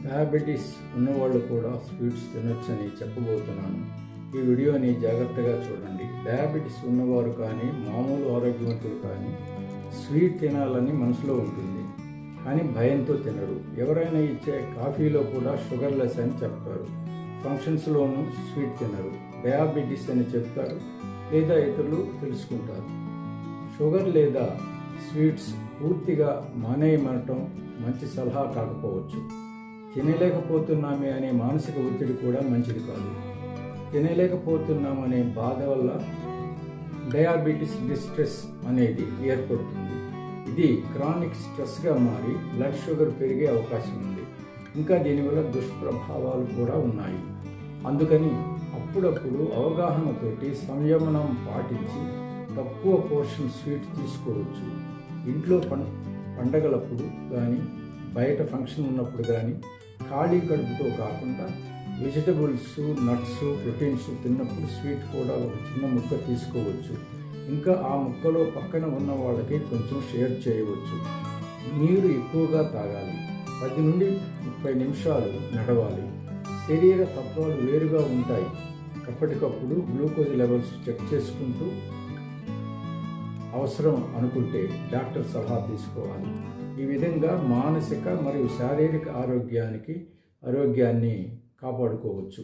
Diabetes ఉన్నవాళ్ళు కూడా sweets తినొచ్చని చెప్పబోతున్నాను. ఈ వీడియోని జాగ్రత్తగా చూడండి. డయాబెటీస్ ఉన్నవారు కానీ మామూలు ఆరోగ్యవంతులు కానీ స్వీట్ తినాలని మనసులో ఉంటుంది, కానీ భయంతో తినరు. ఎవరైనా ఇచ్చే కాఫీలో కూడా షుగర్లెస్ అని చెప్తారు. ఫంక్షన్స్లోనూ స్వీట్ తినరు, డయాబెటీస్ అని చెప్తారు లేదా ఇతరులు తెలుసుకుంటారు. షుగర్ లేదా స్వీట్స్ పూర్తిగా మానేయమనటం మంచి సలహా కాకపోవచ్చు. తినలేకపోతున్నామే అనే మానసిక ఒత్తిడి కూడా మంచిది కాదు. తినలేకపోతున్నామనే బాధ వల్ల డయాబెటీస్ డిస్ట్రెస్ అనేది ఏర్పడుతుంది. ఇది క్రానిక్ స్ట్రెస్గా మారి బ్లడ్ షుగర్ పెరిగే అవకాశం ఉంది. ఇంకా దీనివల్ల దుష్ప్రభావాలు కూడా ఉన్నాయి. అందుకని అప్పుడప్పుడు అవగాహనతోటి సంయమనం పాటించి తక్కువ పోర్షన్ స్వీట్ తీసుకోవచ్చు. ఇంట్లో పండగలప్పుడు కానీ బయట ఫంక్షన్ ఉన్నప్పుడు కానీ ఖాళీ కడుపుతో కాకుండా వెజిటబుల్స్, నట్స్, ప్రోటీన్స్ తిన్నప్పుడు స్వీట్ కూడా ఒక చిన్న ముక్క తీసుకోవచ్చు. ఇంకా ఆ ముక్కలో పక్కన ఉన్న వాళ్ళకి కొంచెం షేర్ చేయవచ్చు. నీరు ఎక్కువగా తాగాలి. 10 నుండి 30 నిమిషాలు నడవాలి. శరీర తత్వాలు వేరుగా ఉంటాయి. ఎప్పటికప్పుడు గ్లూకోజ్ లెవెల్స్ చెక్ చేసుకుంటూ అవసరం అనుకుంటే డాక్టర్ సలహా తీసుకోవాలి. ఈ విధంగా మానసిక మరియు శారీరక ఆరోగ్యాన్ని కాపాడుకోవచ్చు.